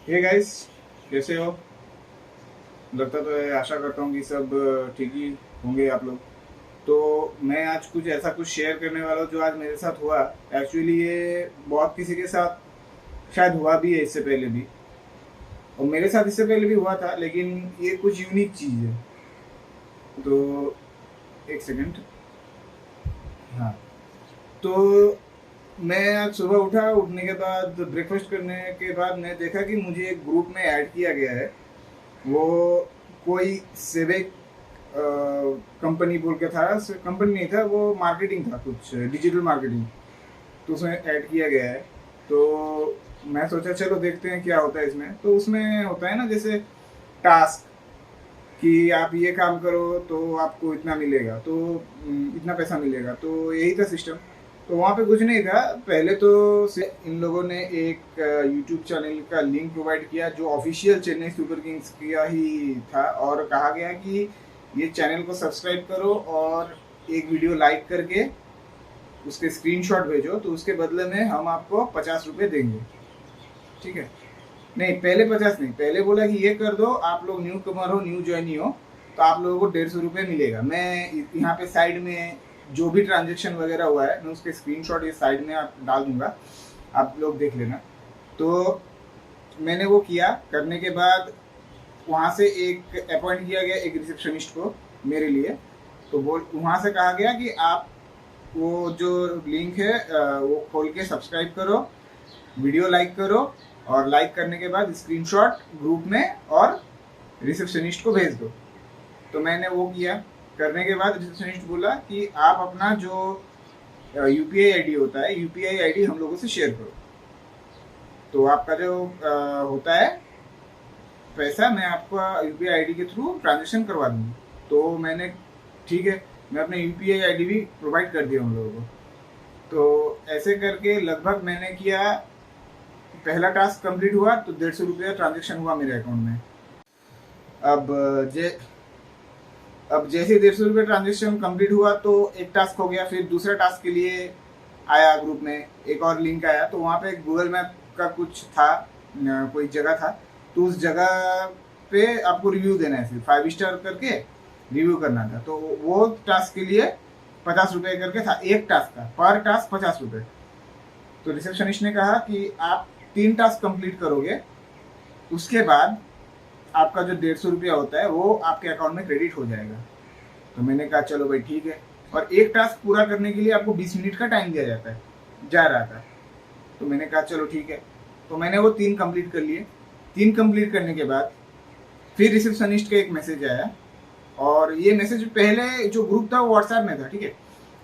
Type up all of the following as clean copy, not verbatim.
Hey guys, कैसे हो? लगता तो है, आशा करता हूँ कि सब ठीक ही होंगे आप लोग। तो मैं आज कुछ ऐसा कुछ शेयर करने वाला हूँ जो आज मेरे साथ हुआ। एक्चुअली ये बहुत किसी के साथ शायद हुआ भी है इससे पहले भी, और मेरे साथ इससे पहले भी हुआ था, लेकिन ये कुछ यूनिक चीज़ है। तो एक सेकंड। हाँ, तो मैं आज सुबह उठा, उठने के बाद ब्रेकफास्ट करने के बाद मैं देखा कि मुझे एक ग्रुप में ऐड किया गया है। वो कोई सिविक कंपनी बोल के था, कंपनी नहीं था वो, मार्केटिंग था, कुछ डिजिटल मार्केटिंग। तो उसमें ऐड किया गया है। तो मैं सोचा चलो देखते हैं क्या होता है इसमें। तो उसमें होता है ना, जैसे टास्क, कि आप ये काम करो तो आपको इतना मिलेगा, तो इतना पैसा मिलेगा, तो यही था सिस्टम। तो वहाँ पे कुछ नहीं था। पहले तो इन लोगों ने एक यूट्यूब चैनल का लिंक प्रोवाइड किया जो ऑफिशियल चेन्नई सुपर किंग्स का ही था, और कहा गया कि ये चैनल को सब्सक्राइब करो और एक वीडियो लाइक करके उसके स्क्रीनशॉट भेजो, तो उसके बदले में हम आपको 50 रुपये देंगे। ठीक है? नहीं, पहले 50 नहीं, पहले बोला कि ये कर दो, आप लोग न्यू कमर हो, न्यू ज्वाइन हो, तो आप लोगों को 150 रुपये मिलेगा। मैं यहाँ पे साइड में जो भी ट्रांजेक्शन वगैरह हुआ है मैं उसके स्क्रीनशॉट ये साइड में आप डाल दूंगा, आप लोग देख लेना। तो मैंने वो किया। करने के बाद वहाँ से एक अपॉइंट किया गया एक रिसेप्शनिस्ट को मेरे लिए। तो वो वहाँ से कहा गया कि आप वो जो लिंक है वो खोल के सब्सक्राइब करो, वीडियो लाइक करो, और लाइक करने के बाद स्क्रीनशॉट ग्रुप में और रिसेप्शनिस्ट को भेज दो। तो मैंने वो किया। करने के बाद रिसेप्शनिस्ट बोला कि आप अपना जो यूपीआई आईडी होता है, यूपीआई आईडी हम लोगों से शेयर करो, तो आपका जो होता है पैसा, मैं आपका यूपीआई आईडी के थ्रू ट्रांजेक्शन करवा दूंगी। तो मैंने, ठीक है, मैं अपने यूपीआई आईडी भी प्रोवाइड कर दिया उन लोगों को। तो ऐसे करके लगभग मैंने किया, पहला टास्क कंप्लीट हुआ तो 150 रुपया ट्रांजेक्शन हुआ मेरे अकाउंट में। अब जे अब जैसे 150 रुपये ट्रांजेक्शन कंप्लीट हुआ तो एक टास्क हो गया। फिर दूसरा टास्क के लिए आया, ग्रुप में एक और लिंक आया। तो वहाँ पे गूगल मैप का कुछ था, कोई जगह था। तो उस जगह पे आपको रिव्यू देना है, सिर्फ 5 स्टार करके रिव्यू करना था। तो वो टास्क के लिए 50 रुपये करके था, एक टास्क का, पर टास्क 50 रुपये। तो रिसेप्शनिस्ट ने कहा कि आप 3 टास्क कंप्लीट करोगे, उसके बाद आपका जो 150 रुपया होता है वो आपके अकाउंट में क्रेडिट हो जाएगा। तो मैंने कहा चलो भाई ठीक है। और एक टास्क पूरा करने के लिए आपको 20 मिनट का टाइम दिया जाता है, जा रहा था। तो मैंने कहा चलो ठीक है। तो मैंने वो 3 कंप्लीट कर लिए। 3 कंप्लीट करने के बाद फिर रिसेप्शनिस्ट का एक मैसेज आया, और ये मैसेज पहले जो ग्रुप था वो व्हाट्सएप में था। ठीक है?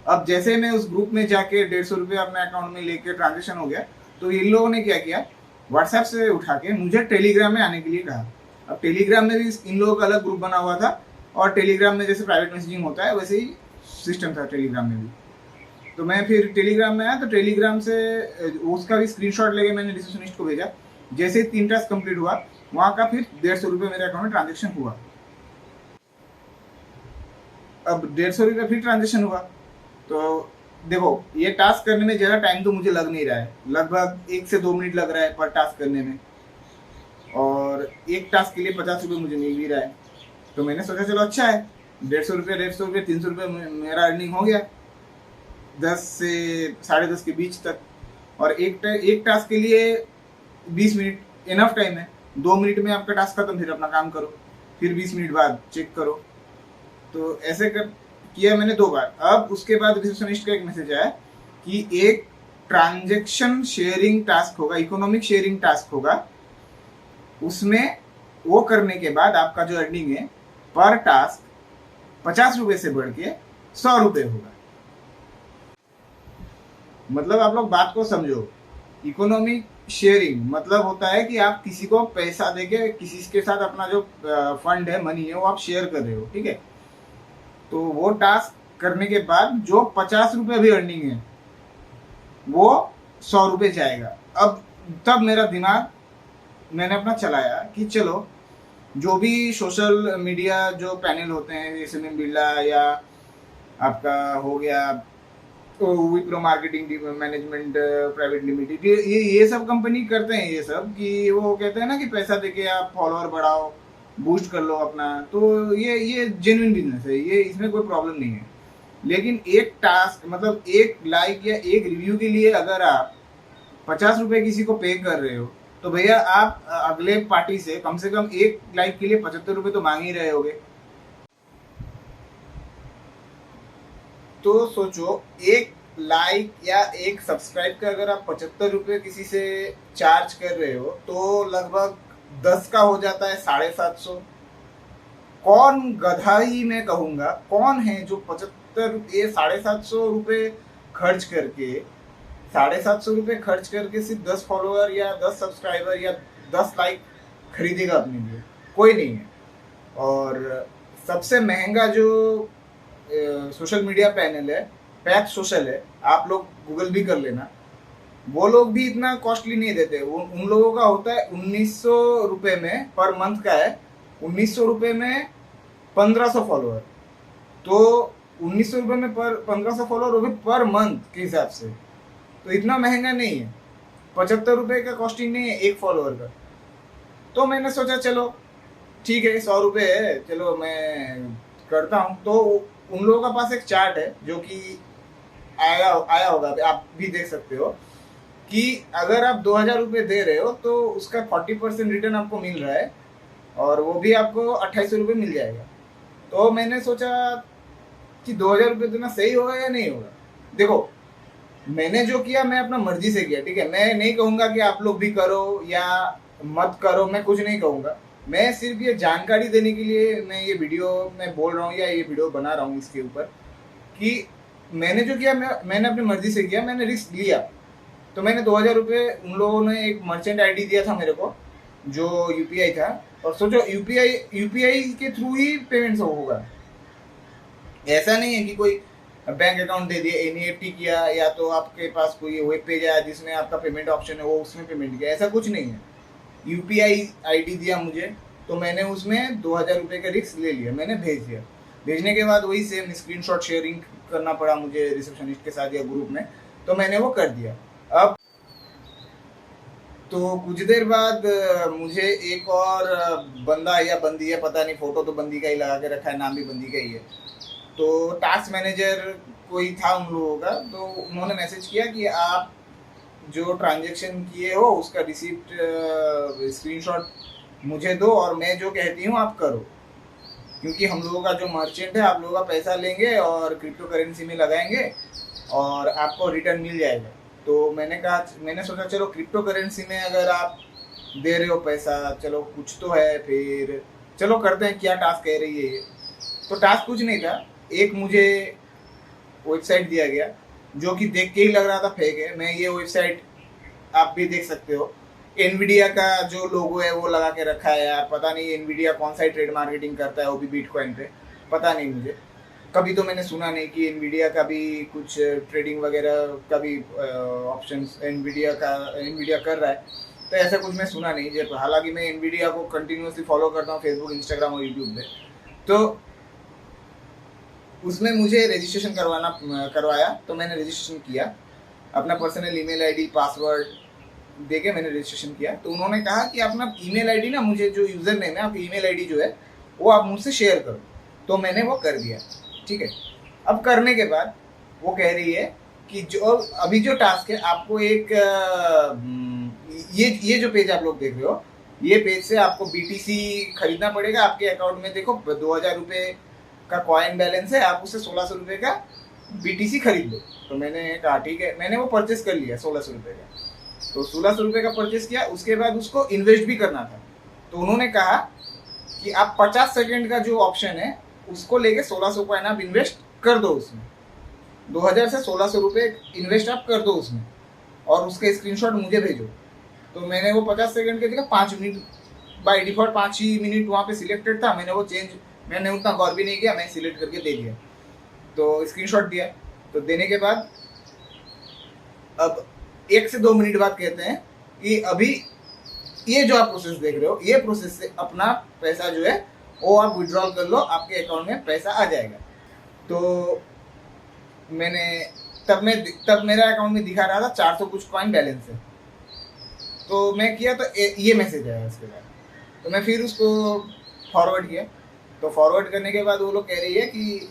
अब जैसे मैं उस ग्रुप में जाके 150 रुपये अपने अकाउंट में लेके ट्रांजेक्शन हो गया, तो इन लोगों ने क्या किया, व्हाट्सएप से उठा के मुझे टेलीग्राम में आने के लिए कहा। अब टेलीग्राम में भी इन लोगों का अलग ग्रुप बना हुआ था, और टेलीग्राम में जैसे प्राइवेट मैसेजिंग होता है वैसे ही सिस्टम था टेलीग्राम में भी। तो मैं फिर टेलीग्राम में आया, तो टेलीग्राम से उसका भी स्क्रीनशॉट लेके मैंने रिसेप्शनिस्ट को भेजा। जैसे ही 3 टास्क कंप्लीट हुआ, वहाँ का फिर 150 रुपये मेरे अकाउंट में ट्रांजेक्शन हुआ। अब 150 रुपये फिर ट्रांजेक्शन हुआ। तो देखो, ये टास्क करने में ज़्यादा टाइम तो मुझे लग नहीं रहा है, लगभग 1 से 2 मिनट लग रहा है पर टास्क करने में, और एक टास्क के लिए 50 रुपये मुझे मिल भी रहा है। तो मैंने सोचा चलो अच्छा है, 150 रुपये, 150 रुपये, 300 रुपये मेरा अर्निंग हो गया 10 से 10:30 के बीच तक। और एक टास्क के लिए 20 मिनट इनफ टाइम है। 2 मिनट में आपका टास्क खत्म, फिर अपना काम करो, फिर 20 मिनट बाद चेक करो। तो ऐसे कर किया मैंने 2 बार। अब उसके बाद रिसेप्शनिस्ट का एक मैसेज आया कि एक ट्रांजेक्शन शेयरिंग टास्क होगा, इकोनॉमिक शेयरिंग टास्क होगा, उसमें वो करने के बाद आपका जो अर्निंग है पर टास्क 50 रुपये से बढ़ के 100 रुपये होगा। मतलब आप लोग बात को समझो, इकोनॉमिक शेयरिंग मतलब होता है कि आप किसी को पैसा देके किसी के साथ अपना जो फंड है, मनी है, वो आप शेयर कर रहे हो। ठीक है? तो वो टास्क करने के बाद जो 50 रुपये भी अर्निंग है वो 100 रुपये जाएगा। अब तब मेरा दिमाग, मैंने अपना चलाया कि चलो जो भी सोशल मीडिया जो पैनल होते हैं, जैसे में बिरला या आपका हो गया Wipro marketing management private limited, ये सब कंपनी करते हैं ये सब, कि वो कहते हैं ना कि पैसा देके आप फॉलोअर बढ़ाओ, बूस्ट कर लो अपना। तो ये जेन्युइन बिजनेस है, ये इसमें कोई प्रॉब्लम नहीं है। लेकिन एक टास्क मतलब एक लाइक या एक रिव्यू के लिए अगर आप 50 रुपए किसी को पे कर रहे हो, तो भैया आप अगले पार्टी से कम एक लाइक के लिए 75 रुपए तो मांग ही रहे होगे। तो सोचो, एक लाइक या एक सब्सक्राइब का अगर आप 75 रुपए किसी से चार्ज कर रहे हो, तो लगभग 10 का हो जाता है 750। कौन गधा ही मैं कहूंगा, कौन है जो 750 रुपए खर्च करके 750 रुपए खर्च करके सिर्फ 10 फॉलोअर या 10 सब्सक्राइबर या 10 लाइक खरीदेगा अपने लिए? कोई नहीं है। और सबसे महंगा जो सोशल मीडिया पैनल है, पैक सोशल है, आप लोग गूगल भी कर लेना, वो लोग भी इतना कॉस्टली नहीं देते। उन लोगों का होता है 1900 रुपए में पर मंथ का है, 1900 रुपए में 1500 फॉलोअर। तो 1900 रुपए में पर 1500 फॉलोअर, वो भी पर मंथ के हिसाब से, तो इतना महंगा नहीं है। 75 रुपए का कॉस्टिंग नहीं है एक फॉलोअर का। तो मैंने सोचा चलो ठीक है, 100 रुपए है, चलो मैं करता हूँ। तो उन लोगों का पास एक चार्ट है जो कि आया होगा, आप भी देख सकते हो कि अगर आप 2000 रुपये दे रहे हो तो उसका 40% रिटर्न आपको मिल रहा है, और वो भी आपको 2800 रुपये मिल जाएगा। तो मैंने सोचा कि 2000 रुपये देना सही होगा या नहीं होगा। देखो, मैंने जो किया मैं अपना मर्जी से किया, ठीक है। मैं नहीं कहूँगा कि आप लोग भी करो या मत करो, मैं कुछ नहीं कहूँगा। मैं सिर्फ ये जानकारी देने के लिए मैं ये वीडियो में बोल रहा हूँ या ये वीडियो बना रहा हूँ इसके ऊपर, कि मैंने जो किया मैंने अपनी मर्जी से किया, मैंने रिस्क लिया। तो मैंने 2000 रुपये, उन लोगों ने एक मर्चेंट आईडी दिया था मेरे को जो यूपीआई था, और सोचो यूपीआई के थ्रू ही पेमेंट होगा। ऐसा नहीं है कि कोई बैंक अकाउंट दे दिया, एनईएफटी किया, या तो आपके पास कोई वेब पेज आया जिसमें आपका पेमेंट ऑप्शन है वो उसमें पेमेंट किया, ऐसा कुछ नहीं है। यूपीआई आईडी दिया मुझे, तो मैंने उसमें 2000 रुपये का रिस्क ले लिया, मैंने भेज दिया। भेजने के बाद वही सेम स्क्रीनशॉट शेयरिंग करना पड़ा मुझे रिसेप्शनिस्ट के साथ या ग्रुप में, तो मैंने वो कर दिया। अब तो कुछ देर बाद मुझे एक और बंदा या बंदी है, पता नहीं, फोटो तो बंदी का ही लगा के रखा है, नाम भी बंदी का ही है। तो टास्क मैनेजर कोई था उन लोगों का, तो उन्होंने मैसेज किया कि आप जो ट्रांजेक्शन किए हो उसका रिसीप्ट स्क्रीनशॉट मुझे दो, और मैं जो कहती हूँ आप करो, क्योंकि हम लोगों का जो मर्चेंट है आप लोगों का पैसा लेंगे और क्रिप्टो करेंसी में लगाएंगे और आपको रिटर्न मिल जाएगा। तो मैंने सोचा चलो क्रिप्टो करेंसी में अगर आप दे रहे हो पैसा, चलो कुछ तो है, फिर चलो करते हैं क्या टास्क कह रही है ये। तो टास्क कुछ नहीं था, एक मुझे वेबसाइट दिया गया जो कि देख के ही लग रहा था फेक है। मैं ये वेबसाइट आप भी देख सकते हो, एनवीडिया का जो लोगो है वो लगा के रखा है यार, पता नहीं एनवीडिया कौन सा ट्रेड मार्केटिंग करता है, वो भी बिटकॉइन पे, पता नहीं मुझे। कभी तो मैंने सुना नहीं कि एनवीडिया का भी कुछ ट्रेडिंग वगैरह का भी ऑप्शंस एनवीडिया कर रहा है, तो ऐसा कुछ मैं सुना नहीं। जब हालांकि मैं एनवीडिया को कंटिन्यूसली फॉलो करता हूँ फेसबुक, इंस्टाग्राम और यूट्यूब पे। तो उसमें मुझे रजिस्ट्रेशन करवाया, तो मैंने रजिस्ट्रेशन किया, अपना पर्सनल ईमेल आईडी पासवर्ड देके मैंने रजिस्ट्रेशन किया। तो उन्होंने कहा कि अपना ईमेल आईडी ना, मुझे जो यूज़र नेम है, आपकी ईमेल आईडी जो है वो आप मुझसे शेयर करो। तो मैंने वो कर दिया, ठीक है। अब करने के बाद वो कह रही है कि जो अभी जो टास्क है आपको एक ये जो पेज आप लोग देख रहे हो, ये पेज से आपको BTC खरीदना पड़ेगा। आपके अकाउंट में देखो 2000 रुपये का कॉइन बैलेंस है, आप उससे 1600 रुपये का BTC खरीद लो। तो मैंने कहा ठीक है, मैंने वो परचेस कर लिया 1600 रुपये का। तो 1600 रुपये का परचेस किया, उसके बाद उसको इन्वेस्ट भी करना था। तो उन्होंने कहा कि आप 50 सेकेंड का जो ऑप्शन है उसको लेके 1600 कॉइन आप इन्वेस्ट कर दो उसमें, 2000 से 1600 रुपये इन्वेस्ट आप कर दो उसमें, और उसके स्क्रीनशॉट मुझे भेजो। तो मैंने वो 50 सेकेंड के जगह 5 minute, by default 5 he minute वहाँ पे सिलेक्टेड था, मैंने वो मैंने उतना गौर भी नहीं किया, मैं सिलेक्ट करके दे दिया। तो स्क्रीनशॉट दिया, तो देने के बाद अब 1 से 2 मिनट बाद कहते हैं कि अभी ये जो आप प्रोसेस देख रहे हो, ये प्रोसेस से अपना पैसा जो है वो आप विड्रॉल कर लो, आपके अकाउंट में पैसा आ जाएगा। तो मैंने तब मेरा अकाउंट में दिखा रहा था 400 कुछ कॉइन बैलेंस है। तो मैं किया तो ये मैसेज आया उसके बाद, तो मैं फिर उसको फॉरवर्ड किया। तो फॉरवर्ड करने के बाद वो लोग कह रही है कि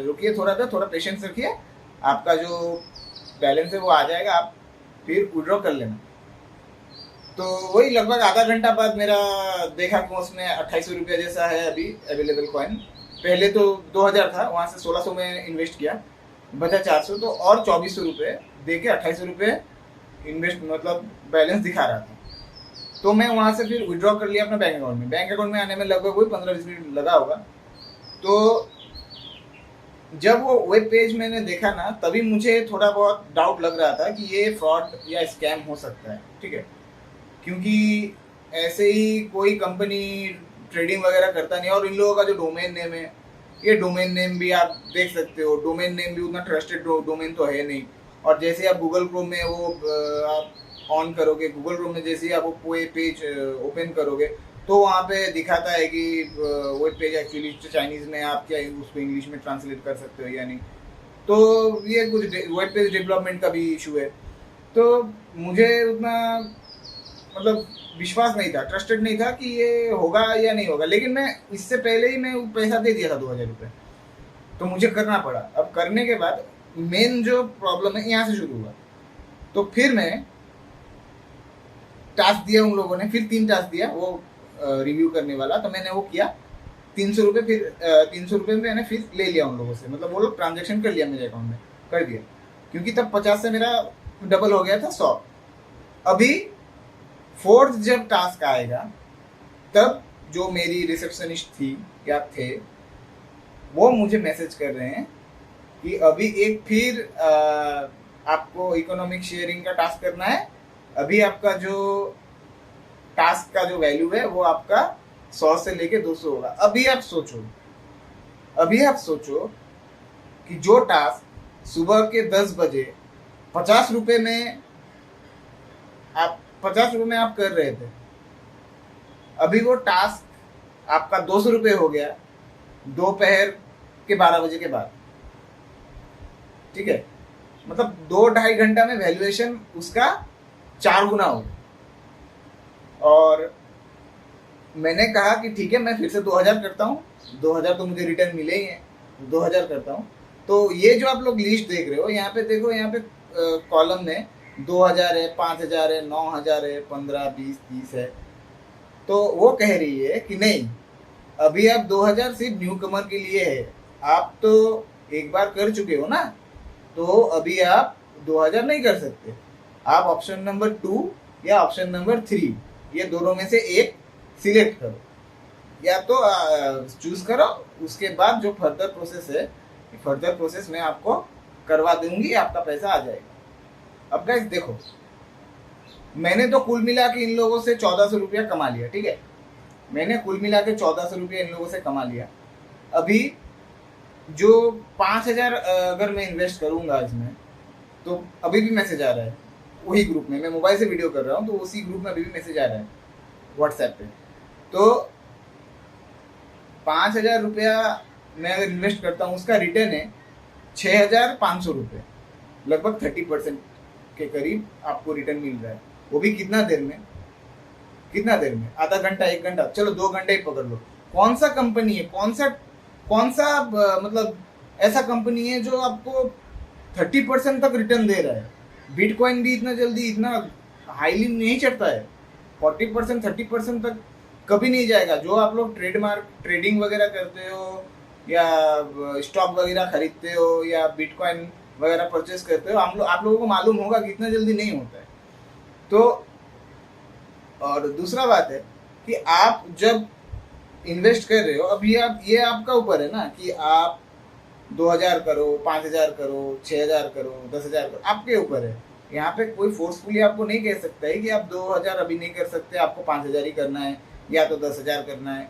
रुकिए थोड़ा पेशेंस रखिए, आपका जो बैलेंस है वो आ जाएगा, आप फिर विड्रॉ कर लेना। तो वही लगभग आधा घंटा बाद मेरा देखा कि उसमें 2800 रुपया जैसा है अभी अवेलेबल कॉइन। पहले तो 2000 था, वहाँ से 1600 में इन्वेस्ट किया, बचा 400, तो और 2400 रुपये दे के 2800 रुपये इन्वेस्ट मतलब बैलेंस दिखा रहा था। तो मैं वहाँ से फिर विड्रॉ कर लिया अपने बैंक अकाउंट में। बैंक अकाउंट में आने में लगभग वही 15-20 मिनट लगा होगा। तो जब वो वेब पेज मैंने देखा ना, तभी मुझे थोड़ा बहुत डाउट लग रहा था कि ये फ्रॉड या स्कैम हो सकता है, ठीक है, क्योंकि ऐसे ही कोई कंपनी ट्रेडिंग वगैरह करता नहीं। और इन लोगों का जो डोमेन नेम है, ये डोमेन नेम भी आप देख सकते हो, डोमेन नेम भी उतना ट्रस्टेड डोमेन तो है नहीं। और जैसे आप गूगल क्रोम में वो आप ऑन करोगे, गूगल क्रोम में जैसे ही आप वो पेज ओपन करोगे तो वहाँ पे दिखाता है कि वेब पेज एक्चुअली चाइनीज़ में, आप क्या उसको इंग्लिश में ट्रांसलेट कर सकते हो या नहीं। तो ये कुछ वेब पेज डेवलपमेंट का भी इशू है। तो मुझे उतना मतलब विश्वास नहीं था, ट्रस्टेड नहीं था कि ये होगा या नहीं होगा। लेकिन मैं इससे पहले ही मैं पैसा दे दिया था 2000 रुपये, तो मुझे करना पड़ा। अब करने के बाद मेन जो प्रॉब्लम है यहाँ से शुरू हुआ। तो फिर मैं टास्क दिया उन लोगों ने, फिर 3 टास्क दिया वो रिव्यू करने वाला। तो मैंने वो किया 300 रुपये, फिर 300 रुपये मैंने फिर ले लिया उन लोगों से, मतलब वो लोग ट्रांजेक्शन कर लिया मेरे अकाउंट में, कर दिया, क्योंकि तब 50 से मेरा डबल हो गया था 100। अभी 4th जब टास्क आएगा तब जो मेरी रिसेप्शनिस्ट थी या थे, वो मुझे मैसेज कर रहे हैं कि अभी एक फिर आपको इकोनॉमिक शेयरिंग का टास्क करना है। अभी आपका जो टास्क का जो वैल्यू है वो आपका 100 से लेके 200 होगा। अभी आप सोचो कि जो टास्क सुबह के 10 बजे 50 रुपये में आप कर रहे थे, अभी वो टास्क आपका 200 रुपये हो गया दोपहर के 12 बजे के बाद, ठीक है। मतलब 2-2.5 घंटा में वैल्यूएशन उसका 4 गुना हो गया। और मैंने कहा कि ठीक है, मैं फिर से 2000 करता हूँ, 2000 तो मुझे रिटर्न मिले ही हैं, 2000 करता हूँ। तो ये जो आप लोग लिस्ट देख रहे हो, यहाँ पे देखो, यहाँ पे कॉलम में 2000 है, 5000 है, 9000 है, 15, 20, 30 है। तो वो कह रही है कि नहीं, अभी आप 2000 सिर्फ न्यू कमर के लिए है, आप तो एक बार कर चुके हो ना, तो अभी आप 2000 नहीं कर सकते। आप ऑप्शन नंबर 2 या ऑप्शन नंबर 3, ये दोनों में से एक सिलेक्ट करो, या तो चूज करो। उसके बाद जो फर्दर प्रोसेस है, फर्दर प्रोसेस में आपको करवा दूंगी, आपका पैसा आ जाएगा। अब गाइस देखो, मैंने तो कुल मिला के इन लोगों से 1400 रुपया कमा लिया, ठीक है, मैंने कुल मिला के 1400 रुपया इन लोगों से कमा लिया। अभी जो 5000 अगर मैं इन्वेस्ट करूंगा इसमें, तो अभी भी मैसेज आ रहा है वही ग्रुप में, मैं मोबाइल से वीडियो कर रहा हूँ तो उसी ग्रुप में अभी भी मैसेज आ रहा है व्हाट्सएप पे। तो 5000 रुपया मैं अगर इन्वेस्ट करता हूँ, उसका रिटर्न है 6500 रुपये, लगभग 30% के करीब आपको रिटर्न मिल रहा है। वो भी कितना देर में, आधा घंटा, 1 घंटा, चलो 2 घंटे ही पकड़ लो। कौन सा कंपनी है, कौन सा मतलब ऐसा कंपनी है जो आपको 30% तक रिटर्न दे रहा है? बिटकॉइन भी इतना जल्दी, इतना हाईली नहीं चढ़ता है, 40%, 30% तक कभी नहीं जाएगा। जो आप लोग ट्रेडिंग वगैरह करते हो या स्टॉक वगैरह खरीदते हो या बिटकॉइन वगैरह परचेस करते हो, आप लोगों को मालूम होगा कि इतना जल्दी नहीं होता है। तो और दूसरा बात है कि आप जब इन्वेस्ट कर रहे हो, अभी आप, ये आपका ऊपर है ना कि आप 2000 करो, 5000 करो, 6000 करो, 10000 करो, आपके ऊपर है। यहाँ पे कोई फोर्सफुली आपको नहीं कह सकता है कि आप 2000 अभी नहीं कर सकते, आपको 5000 ही करना है या तो 10000 करना है।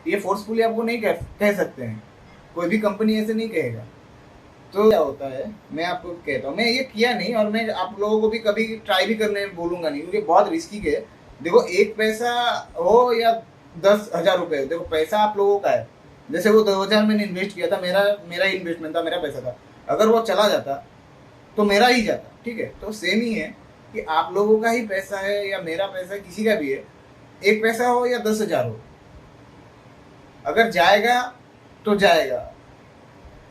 ये फोर्सफुली आपको नहीं कह सकते हैं, कोई भी कंपनी ऐसे नहीं कहेगा। तो क्या होता है, मैं आपको कहता हूँ, मैं ये किया नहीं और मैं आप लोगों को भी कभी ट्राई भी करने बोलूँगा नहीं, क्योंकि बहुत रिस्की है। देखो, एक पैसा हो या 10,000 रुपये, देखो पैसा आप लोगों का है। जैसे वो 2000 मैंने इन्वेस्ट किया था, मेरा इन्वेस्टमेंट था, मेरा पैसा था। अगर वो चला जाता तो मेरा ही जाता, ठीक है। तो सेम ही है कि आप लोगों का ही पैसा है या मेरा पैसा है, किसी का भी है, एक पैसा हो या 10,000 हो, अगर जाएगा तो जाएगा,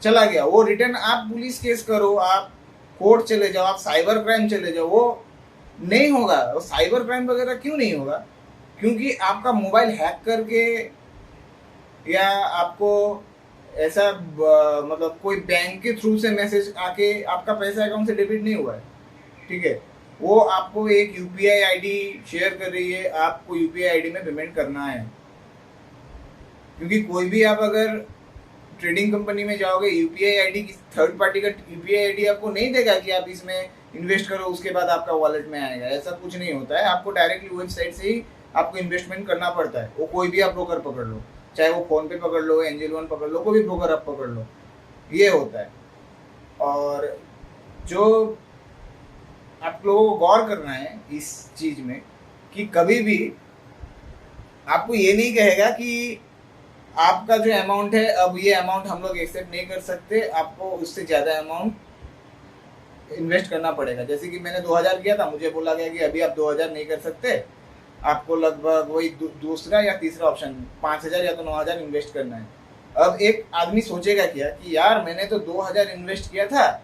चला गया, वो रिटर्न आप पुलिस केस करो, आप कोर्ट चले जाओ, आप साइबर क्राइम चले जाओ, वो नहीं होगा। वो साइबर क्राइम वगैरह क्यों नहीं होगा? क्योंकि आपका मोबाइल हैक करके या आपको ऐसा मतलब कोई बैंक के थ्रू से मैसेज आके आपका पैसा अकाउंट से डेबिट नहीं हुआ है, ठीक है। वो आपको एक यूपीआई आईडी शेयर कर रही है, आपको यूपीआई आईडी में पेमेंट करना है। क्योंकि कोई भी आप अगर ट्रेडिंग कंपनी में जाओगे, यूपीआई आईडी, थर्ड पार्टी का यूपीआई आईडी आपको नहीं देगा कि आप इसमें इन्वेस्ट करो उसके बाद आपका वॉलेट में आएगा, ऐसा कुछ नहीं होता है। आपको डायरेक्टली वेबसाइट से ही आपको इन्वेस्टमेंट करना पड़ता है। वो कोई भी आप ब्रोकर पकड़ लो, चाहे वो फोन पे पकड़ लो, एंजल वन पकड़ लो, कोई भी ब्रोकर आप पकड़ लो, ये होता है। और जो आप लोगों को गौर करना है इस चीज में कि कभी भी आपको ये नहीं कहेगा कि आपका जो अमाउंट है, अब ये अमाउंट हम लोग एक्सेप्ट नहीं कर सकते, आपको उससे ज़्यादा अमाउंट इन्वेस्ट करना पड़ेगा। जैसे कि मैंने 2000 किया था, मुझे बोला गया कि अभी आप 2000 नहीं कर सकते, आपको लगभग वही दूसरा या तीसरा ऑप्शन 5000 या तो 9000 इन्वेस्ट करना है। अब एक आदमी सोचेगा क्या कि यार मैंने तो 2000 इन्वेस्ट किया था,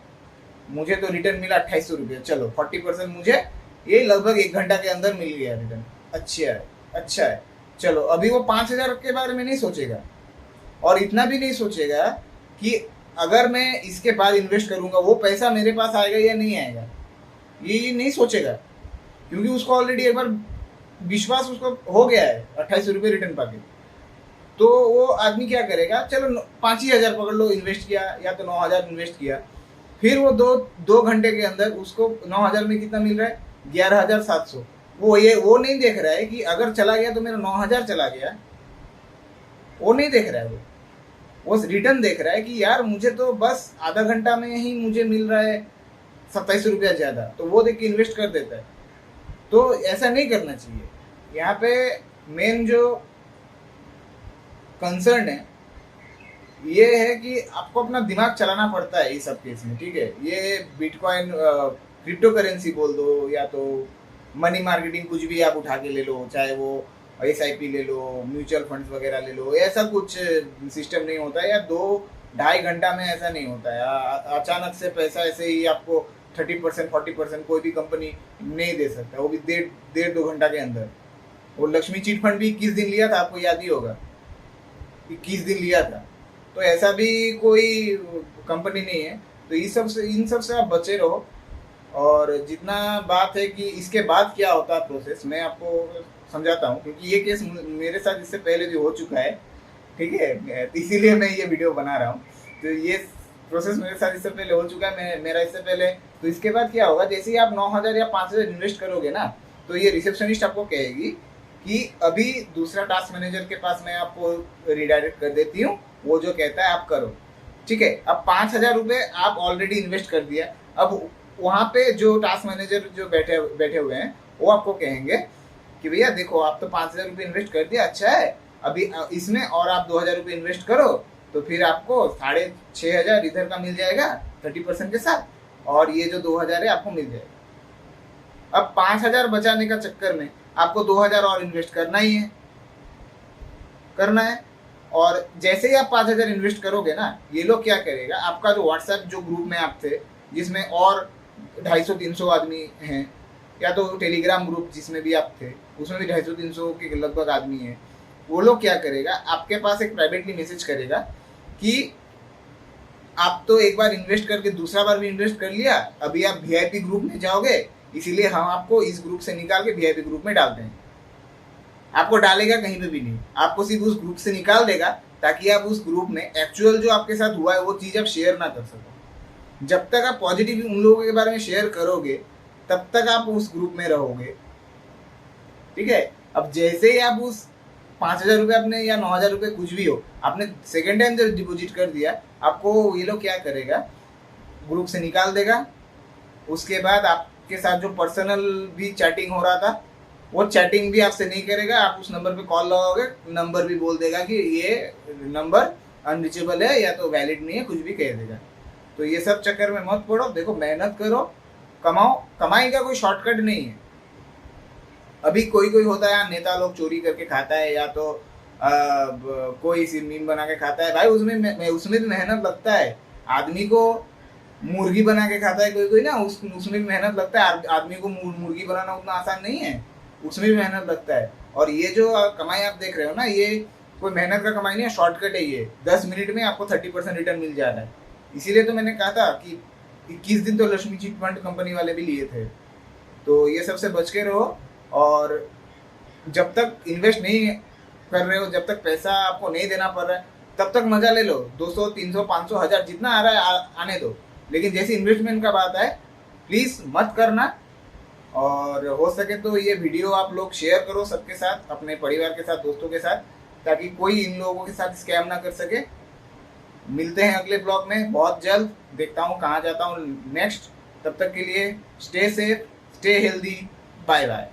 मुझे तो रिटर्न मिला 2800 रुपये, चलो 40% मुझे ये लगभग 1 घंटा के अंदर मिल गया रिटर्न, अच्छा है, चलो। अभी वो 5000 के बारे में नहीं सोचेगा, और इतना भी नहीं सोचेगा कि अगर मैं इसके बाद इन्वेस्ट करूंगा वो पैसा मेरे पास आएगा या नहीं आएगा, ये नहीं सोचेगा। क्योंकि उसको ऑलरेडी एक बार विश्वास उसको हो गया है 2800 रुपये रिटर्न पाके। तो वो आदमी क्या करेगा, चलो 5,000 पकड़ लो, इन्वेस्ट किया, या तो 9000 इन्वेस्ट किया, फिर वो दो घंटे के अंदर उसको 9000 में कितना मिल रहा है, 11,700। वो नहीं देख रहा है कि अगर चला गया तो मेरा 9000 चला गया, वो नहीं देख रहा है। वो रिटर्न देख रहा है कि यार मुझे तो बस आधा घंटा में ही मुझे मिल रहा है 2700 रुपया ज़्यादा, तो वो देख के इन्वेस्ट कर देता है। तो ऐसा नहीं करना चाहिए। यहाँ पे मेन जो कंसर्न है ये है कि आपको अपना दिमाग चलाना पड़ता है इस सब केस में, ठीक है। ये बिटकॉइन, क्रिप्टो करेंसी बोल दो, या तो मनी मार्केटिंग, कुछ भी आप उठा के ले लो, चाहे वो SIP ले लो, म्यूचुअल फंड्स वगैरह ले लो, ऐसा कुछ सिस्टम नहीं होता है। या 2-2.5 घंटा में ऐसा नहीं होता है। अचानक से पैसा ऐसे ही आपको 30% 40% कोई भी कंपनी नहीं दे सकता, वो भी 1.5-2 घंटा के अंदर। वो लक्ष्मी चिट फंड भी 21 दिन लिया था, आपको याद ही होगा, 21 दिन लिया था। तो ऐसा भी कोई कंपनी नहीं है। तो इन सब से आप बचे रहो। और जितना बात है कि इसके बाद क्या होता है प्रोसेस, मैं आपको समझाता हूँ, क्योंकि ये केस मेरे साथ इससे पहले भी हो चुका है, ठीक है। इसीलिए मैं ये वीडियो बना रहा हूँ। तो ये प्रोसेस मेरे साथ इससे पहले हो चुका है, मेरा इससे पहले। तो इसके बाद क्या होगा, जैसे ही आप 9000 या 5000 इन्वेस्ट करोगे ना, तो ये रिसेप्शनिस्ट आपको कहेगी कि अभी दूसरा टास्क मैनेजर के पास मैं आपको रिडायरेक्ट कर देती हूँ, वो जो कहता है आप करो, ठीक है। अब 5000 रुपये आप ऑलरेडी इन्वेस्ट कर दिया। अब वहाँ पे जो टास्क मैनेजर जो बैठे हुए हैं, वो आपको कहेंगे कि भैया देखो, आप तो 5000 रुपये इन्वेस्ट कर दिया, अच्छा है, अभी इसमें और आप 2000 रुपये इन्वेस्ट करो, तो फिर आपको 6500 इधर का मिल जाएगा 30% के साथ, और ये जो 2000 है आपको मिल जाएगा। अब 5000 बचाने का चक्कर में आपको 2000 और इन्वेस्ट करना है। और जैसे ही आप 5000 इन्वेस्ट करोगे ना, ये लोग क्या करेगा, आपका जो व्हाट्सएप जो ग्रुप में आप थे, जिसमें और 250-300 आदमी हैं, या तो टेलीग्राम ग्रुप जिसमें भी आप थे, उसमें भी 250-300 के लगभग आदमी हैं, वो लोग क्या करेगा, आपके पास एक प्राइवेटली मैसेज करेगा कि आप तो एक बार इन्वेस्ट करके दूसरा बार भी इन्वेस्ट कर लिया, अभी आप VIP ग्रुप में जाओगे, इसीलिए हम आपको इस ग्रुप से निकाल के VIP ग्रुप में डालते हैं। आपको डालेगा कहीं पे भी नहीं, आपको सिर्फ उस ग्रुप से निकाल देगा, ताकि आप उस ग्रुप में एक्चुअल जो आपके साथ हुआ है वो चीज़ आप शेयर ना कर सको। जब तक आप पॉजिटिव उन लोगों के बारे में शेयर करोगे, तब तक आप उस ग्रुप में रहोगे, ठीक है। अब जैसे ही आप उस 5000 रुपये आपने या 9000 रुपये कुछ भी हो, आपने सेकेंड टाइम जब डिपॉजिट कर दिया, आपको ये लोग क्या करेगा, ग्रुप से निकाल देगा। उसके बाद आपके साथ जो पर्सनल भी चैटिंग हो रहा था, वो चैटिंग भी आपसे नहीं करेगा। आप उस नंबर पे कॉल लगाओगे, नंबर भी बोल देगा कि ये नंबर अनरीचेबल है या तो वैलिड नहीं है, कुछ भी कह देगा। तो ये सब चक्कर में मत पड़ो। देखो, मेहनत करो, कमाओ। कमाई का कोई शॉर्टकट नहीं है। अभी कोई कोई होता है यार, नेता लोग चोरी करके खाता है, या तो कोई सी मीम बना के खाता है। भाई उसमें भी मेहनत लगता है। आदमी को मुर्गी बना के खाता है कोई कोई ना, उसमें भी मेहनत लगता है। आदमी को मुर्गी बनाना उतना आसान नहीं है, उसमें भी मेहनत लगता है। और ये जो कमाई आप देख रहे हो ना, ये कोई मेहनत का कमाई नहीं है, शॉर्टकट है ये। 10 मिनट में आपको 30% रिटर्न मिल जा रहा है। इसीलिए तो मैंने कहा था कि 21 दिन तो लक्ष्मी चिट फंड कंपनी वाले भी लिए थे। तो ये सबसे बच के रहो, और जब तक इन्वेस्ट नहीं कर रहे हो, जब तक पैसा आपको नहीं देना पड़ रहा है, तब तक मजा ले लो। 200, 300, 500, 1000 जितना आ रहा है आने दो। लेकिन जैसे इन्वेस्टमेंट का बात है, प्लीज मत करना। और हो सके तो ये वीडियो आप लोग शेयर करो सबके साथ, अपने परिवार के साथ, दोस्तों के साथ, ताकि कोई इन लोगों के साथ स्कैम ना कर सके। मिलते हैं अगले ब्लॉग में बहुत जल्द। देखता हूँ कहाँ जाता हूँ नेक्स्ट। तब तक के लिए stay safe, stay healthy, bye bye.